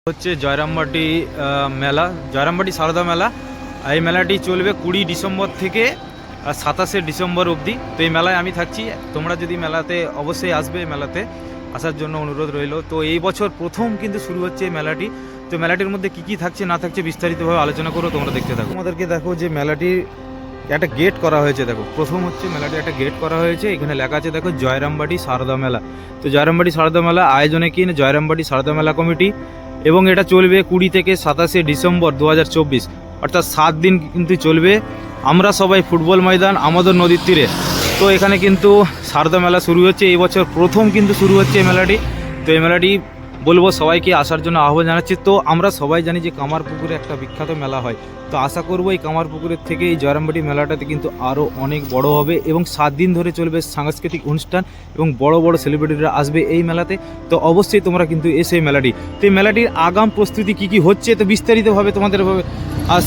হচ্ছে জয়রামবাটি মেলা, জয়রামবাটি সারদা মেলা। এই মেলাটি চলবে 20 ডিসেম্বর থেকে 27শে ডিসেম্বর অবধি। তো এই মেলায় আমি থাকছি, তোমরা যদি মেলাতে অবশ্যই আসবে, মেলাতে আসার জন্য অনুরোধ রইল। তো এই বছর প্রথম কিন্তু শুরু হচ্ছে এই মেলাটি। তো মেলাটির মধ্যে কী কী থাকছে না থাকছে বিস্তারিতভাবে আলোচনা করো, তোমরা দেখতে থাকো। তোমাদেরকে দেখো যে মেলাটির একটা গেট করা হয়েছে, দেখো প্রথম হচ্ছে মেলাটির একটা গেট করা হয়েছে, এখানে লেখা আছে দেখো জয়রামবাটি সারদা মেলা। তো জয়রামবাটি সারদা মেলা আয়োজনে কি জয়রামবাটি সারদা মেলা কমিটি, এবং এটা চলবে 20 থেকে 27শে ডিসেম্বর 2024, অর্থাৎ 7 দিন কিন্তু চলবে। আমরা সবাই ফুটবল ময়দান আমাদের নদীর তীরে। তো এখানে কিন্তু সারদা মেলা শুরু হচ্ছে, এই বছর প্রথম কিন্তু শুরু হচ্ছে এই মেলাটি। তো এই মেলাটি বলবো সবাইকে আসার জন্য আহ্বান জানাচ্ছি। তো আমরা সবাই জানি যে কামারপুকুরে একটা বিখ্যাত মেলা হয়, তো আশা করবো এই কামারপুকুরের থেকে এই জয়রামবাটি মেলাটাতে কিন্তু আরও অনেক বড় হবে, এবং 7 দিন ধরে চলবে সাংস্কৃতিক অনুষ্ঠান, এবং বড় বড় সেলিব্রিটিরা আসবে এই মেলাতে। তো অবশ্যই তোমরা কিন্তু এসে মেলাটি, তো এই মেলাটির আগাম প্রস্তুতি কী কী হচ্ছে তো বিস্তারিতভাবে তোমাদের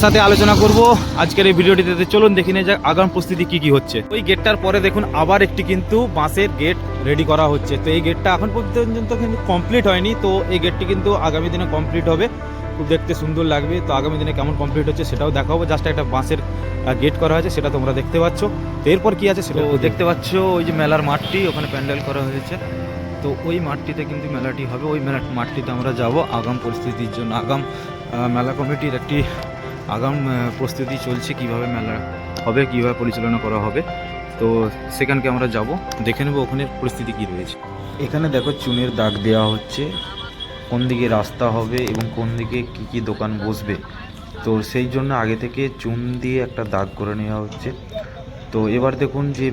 সাথে আলোচনা করব আজকের এই ভিডিওটিতে। চলুন দেখে নিয়ে যাক আগাম প্রস্তুতি কী কী হচ্ছে। ওই গেটটার পরে দেখুন আবার একটি কিন্তু বাঁশের গেট রেডি করা হচ্ছে। তো এই গেটটা এখন পর্যন্ত কিন্তু কমপ্লিট হয়নি, তো এই গেটটি কিন্তু আগামী দিনে কমপ্লিট হবে, খুব দেখতে সুন্দর লাগবে। তো আগামী দিনে কেমন কমপ্লিট হচ্ছে সেটাও দেখাবো। জাস্ট একটা বাঁশের গেট করা হয়েছে, সেটা তোমরা দেখতে পাচ্ছ। তো এরপর কি আছে সেটা দেখতে পাচ্ছ, ওই যে মেলার মাঠটি, ওখানে প্যান্ডেল করা হয়েছে। তো ওই মাঠটিতে কিন্তু মেলাটি হবে, ওই মাঠটিতে আমরা যাব আগাম পরিস্থিতির জন্য। আগাম মেলা কমিটির একটি আগাম প্রস্তুতি চলছে, কিভাবে মেলা হবে, কিভাবে পরিচালনা করা হবে। তো সেখানকে আমরা যাব, দেখে নেব ওখানে পরিস্থিতি কী রয়েছে। এখানে দেখো চুনের দাগ দেওয়া হচ্ছে, কোন দিকে রাস্তা হবে এবং কোন দিকে কি কি দোকান বসবে। তো সেই জন্য আগে থেকে চুন দিয়ে একটা দাগ করে নেওয়া হচ্ছে। তো এবার দেখুন যে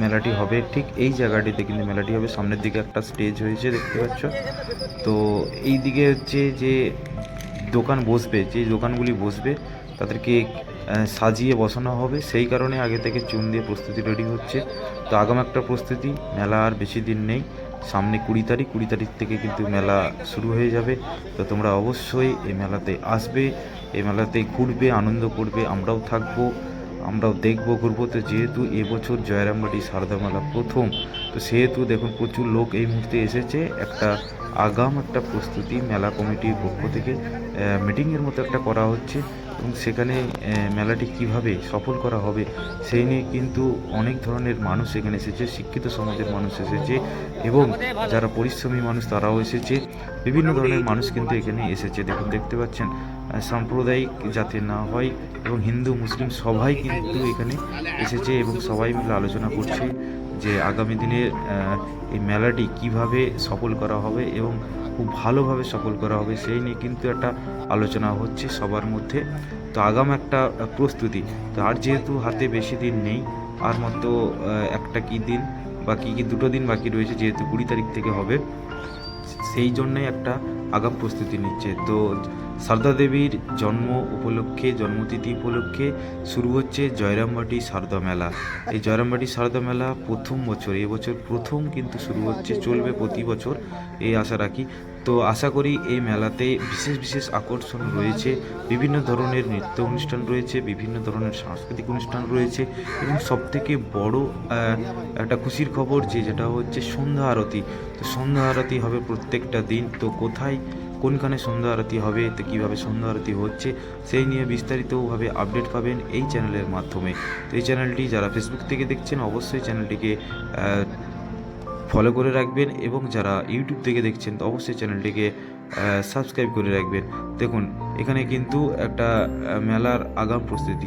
মেলাটি হবে ঠিক এই জায়গাটিতে কিন্তু মেলাটি হবে। সামনের দিকে একটা স্টেজ হয়েছে দেখতে পাচ্ছ। তো এই দিকে হচ্ছে যে দোকান বসবে, যে দোকানগুলি বসবে তাদেরকে সাজিয়ে বসানো হবে, সেই কারণে আগে থেকে চুন দিয়ে প্রস্তুতি রেডি হচ্ছে। তো আগাম একটা প্রস্তুতি, মেলা আর বেশি দিন নেই, সামনে 20 তারিখ থেকে কিন্তু মেলা শুরু হয়ে যাবে। তো তোমরা অবশ্যই এই মেলাতে আসবে, এই মেলাতে ঘুরবে, আনন্দ করবে, আমরাও থাকবো, আমরাও দেখবো, ঘুরবো। তো যেহেতু এবছর জয়রামবাটি সারদা মেলা প্রথম, তো সেহেতু দেখুন প্রচুর লোক এই মুহূর্তে এসেছে। একটা আগাম একটা প্রস্তুতি মেলা কমিটির পক্ষ থেকে মিটিংয়ের মতো একটা করা হচ্ছে, এবং সেখানে মেলাটি কিভাবে সফল করা হবে সেই নিয়ে কিন্তু অনেক ধরনের মানুষ এখানে এসেছে, শিক্ষিত সমাজের মানুষ এসেছে, এবং যারা পরিশ্রমী মানুষ তারাও এসেছে, বিভিন্ন ধরনের মানুষ কিন্তু এখানে এসেছে। দেখুন দেখতে পাচ্ছেন, সাম্প্রদায়িক যাতে না হয়, এবং হিন্দু মুসলিম সবাই কিন্তু এখানে এসেছে, এবং সবাই মিলে আলোচনা করছে যে আগামী দিনে এই মেলাটি কিভাবে সফল করা হবে এবং খুব ভালোভাবে সফল করা হবে সেই নিয়ে কিন্তু একটা আলোচনা হচ্ছে সবার মধ্যে। তো আগাম একটা প্রস্তুতি। তো আর যেহেতু হাতে বেশি দিন নেই, আর মাত্র একটা কি দিন বাকি, কি 2 দিন বাকি রয়েছে, যেহেতু 20 তারিখ থেকে হবে, সেই জন্যই একটা আগাম প্রস্তুতি নিচ্ছে। তো সারদা দেবীর জন্মতিথি উপলক্ষে শুরু হচ্ছে জয়রামবাটি সারদা মেলা। এই জয়রামবাটি সারদা মেলা প্রথম বছর, এবছর প্রথম কিন্তু শুরু হচ্ছে, চলবে প্রতি বছর, এই আশা রাখি। তো আশা করি এই মেলাতে বিশেষ বিশেষ আকর্ষণ রয়েছে, বিভিন্ন ধরনের নৃত্য অনুষ্ঠান রয়েছে, বিভিন্ন ধরনের সাংস্কৃতিক অনুষ্ঠান রয়েছে, এবং সবথেকে বড় একটা খুশির খবর যেটা হচ্ছে সন্ধ্যা আরতি। তো সন্ধ্যা আরতি হবে প্রত্যেকটা দিন। তো কোনখানে সন্ধ্যা আরতি হবে, তো কীভাবে সন্ধ্যা আরতি হচ্ছে সেই নিয়ে বিস্তারিতভাবে আপডেট পাবেন এই চ্যানেলের মাধ্যমে। তো এই চ্যানেলটি যারা ফেসবুক থেকে দেখছেন অবশ্যই চ্যানেলটিকে ফলো করে রাখবেন, এবং যারা ইউটিউব থেকে দেখছেন তো অবশ্যই চ্যানেলটিকে সাবস্ক্রাইব করে রাখবেন। দেখুন এখানে কিন্তু একটা মেলার আগাম প্রস্তুতি